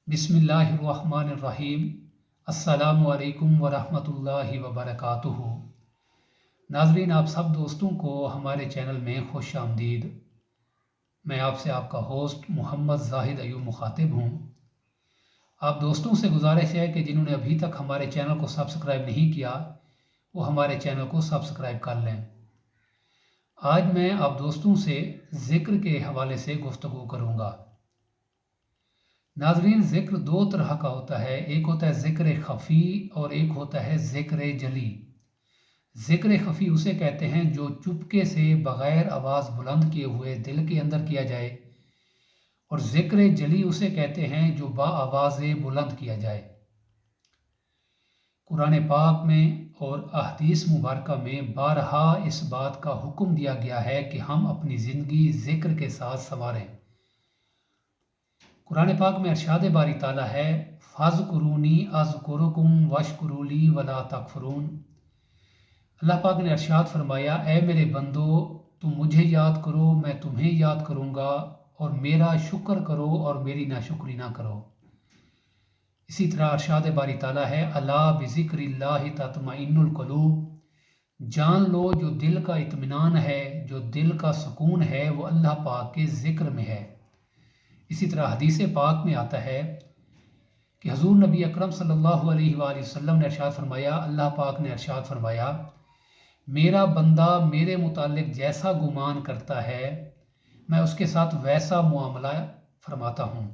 बिस्मिल्लाहिर्रहमानिर्रहीम। अस्सलामु अलैकुम वरहमतुल्लाहि वबरकातुहू। नाज़रीन, आप सब दोस्तों को हमारे चैनल में खुश आमदीद। मैं आपसे आपका होस्ट मोहम्मद जाहिद अयूब मुखातिब हूँ। आप दोस्तों से गुजारिश है कि जिन्होंने अभी तक हमारे चैनल को सब्सक्राइब नहीं किया वो हमारे चैनल को सब्सक्राइब कर लें। आज मैं आप दोस्तों से ज़िक्र के हवाले से गुफ्तगू करूँगा। नाज़रीन, ज़िक्र दो तरह का होता है, एक होता है ज़िक्र खफ़ी और एक होता है ज़िक्र जली। ज़िक्र खफ़ी उसे कहते हैं जो चुपके से बग़ैर आवाज़ बुलंद किए हुए दिल के अंदर किया जाए, और ज़िक्र जली उसे कहते हैं जो बाआवाज़ बुलंद किया जाए। कुरान पाक में और अहदीस मुबारका में बारहा इस बात का हुक्म दिया गया है कि हम अपनी ज़िंदगी ज़िक्र के साथ संवारें। कुरान पाक में इरशाद बारी ताला है, फ़ज़कुरूनी अज़कुरुकुम वशकुरूली वला तकफुरून। अल्लाह पाक ने इरशाद फरमाया, ए मेरे बंदो, तुम मुझे याद करो, मैं तुम्हें याद करूँगा, और मेरा शुक्र करो और मेरी नाशुक्री ना करो। इसी तरह इरशाद बारी ताला है, अला बिज़िक्रिल्लाहि तत्मइन्नुल क़ुलूब। जान लो जो दिल का इत्मीनान है, जो दिल का सुकून है, वो अल्लाह पाक के ज़िक्र में है। इसी तरह हदीस पाक में आता है कि हजूर नबी अकरम सल्लल्लाहु अलैहि वसल्लम ने इरशाद फरमाया, अल्लाह पाक ने इरशाद फरमाया, मेरा बंदा मेरे मुतालिक जैसा गुमान करता है मैं उसके साथ वैसा मुआमला फरमाता हूँ।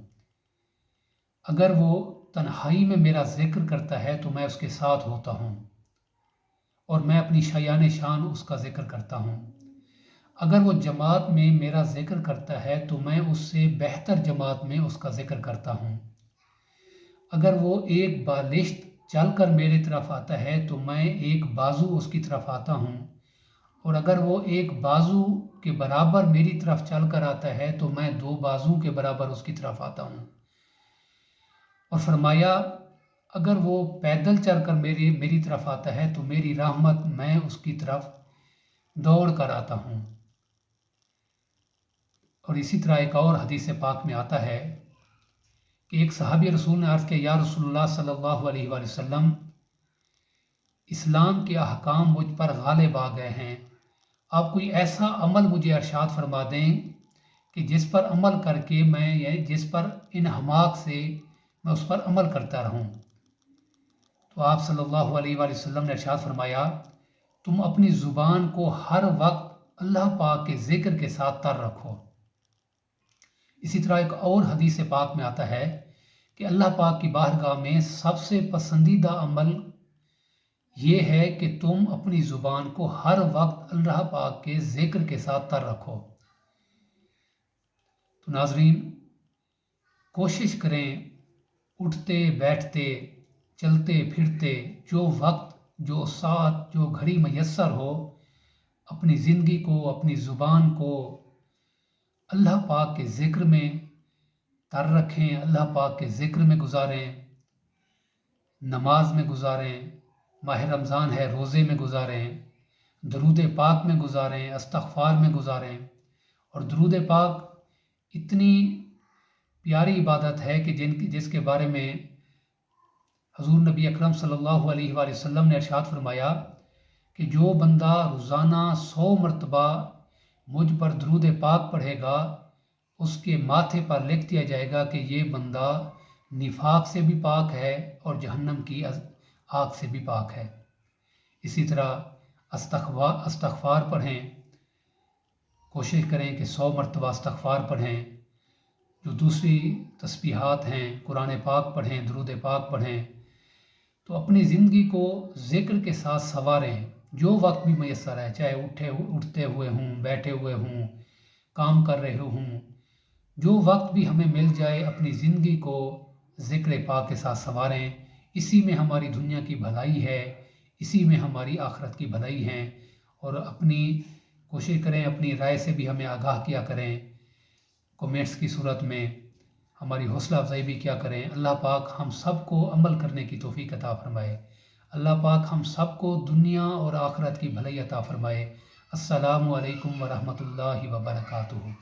अगर वो तन्हाई में मेरा ज़िक्र करता है तो मैं उसके साथ होता हूँ और मैं अपनी शयान शान उसका ज़िक्र करता हूँ। अगर वो जमात में मेरा ज़िक्र करता है तो मैं उससे बेहतर जमात में उसका ज़िक्र करता हूँ। अगर वो एक बालिश्त चल कर मेरी तरफ आता है तो मैं एक बाजू उसकी तरफ आता हूँ, और अगर वो एक बाजू के बराबर मेरी तरफ चल कर आता है तो मैं दो बाजू के बराबर उसकी तरफ आता हूँ। और फरमाया, अगर वो पैदल चल कर मेरी तरफ आता है तो मेरी रहमत मैं उसकी तरफ दौड़ कर आता हूँ। और इसी तरह एक और हदीस पाक में आता है कि एक सहाबी रसूल ने अर्ज़ किया, या रसूलुल्लाह सल्लल्लाहु अलैहि वसल्लम, इस्लाम के अहकाम मुझ पर गालिब आ गए हैं, आप कोई ऐसा अमल मुझे इरशाद फरमा दें कि जिस पर अमल करके मैं जिस पर इन हमाक से मैं उस पर अमल करता रहूं। तो आप सल्लल्लाहु अलैहि वसल्लम ने इरशाद फरमाया, तुम अपनी ज़ुबान को हर वक्त अल्लाह पाक के ज़िक्र के साथ तर रखो। इसी तरह एक और हदीस पाक में आता है कि अल्लाह पाक की बारगाह में सबसे पसंदीदा अमल ये है कि तुम अपनी ज़ुबान को हर वक्त अल्लाह पाक के ज़िक्र के साथ तर रखो। तो नाज़रीन, कोशिश करें उठते बैठते चलते फिरते जो वक्त जो साथ जो घड़ी मैसर हो, अपनी ज़िंदगी को अपनी ज़ुबान को अल्लाह पाक के ज़िक्र में तर रखें, अल्लाह पाक के ज़िक्र में गुजारें, नमाज में गुजारें, माह रमज़ान है रोज़े में गुजारें, दरूद पाक में गुजारें, इस्तग़फ़ार में गुजारें। और दरूद पाक इतनी प्यारी इबादत है कि जिसके बारे में हजूर नबी अकरम सल्लल्लाहु अलैहि वसल्लम ने इरशाद फरमाया कि जो बंदा रोज़ाना 100 मरतबा मुझ पर दरूद पाक पढ़ेगा, उसके माथे पर लिख दिया जाएगा कि ये बंदा निफाक से भी पाक है और जहन्नम की आग से भी पाक है। इसी तरह इस्तग़फ़ार पढ़ें, कोशिश करें कि 100 मरतबा इस्तग़फ़ार पढ़ें। जो दूसरी तस्बीहात हैं, कुरान पाक पढ़ें, दरूद पाक पढ़ें। तो अपनी ज़िंदगी को ज़िक्र के साथ संवारें, जो वक्त भी मैसर है, चाहे उठते हुए हों, बैठे हुए हों, काम कर रहे हों, जो वक्त भी हमें मिल जाए अपनी ज़िंदगी को ज़िक्र पाक के साथ संवारें। इसी में हमारी दुनिया की भलाई है, इसी में हमारी आखिरत की भलाई है। और अपनी कोशिश करें, अपनी राय से भी हमें आगाह किया करें, कमेंट्स की सूरत में हमारी हौसला अफजाई भी क्या करें। अल्लाह पाक हम सब को अमल करने की तौफीक अता फरमाए। अल्लाह पाक हम सब को दुनिया और आखिरत की भलाई अता फरमाए। अस्सलामु अलैकुम वरहमतुल्लाहि वबरकातुहू।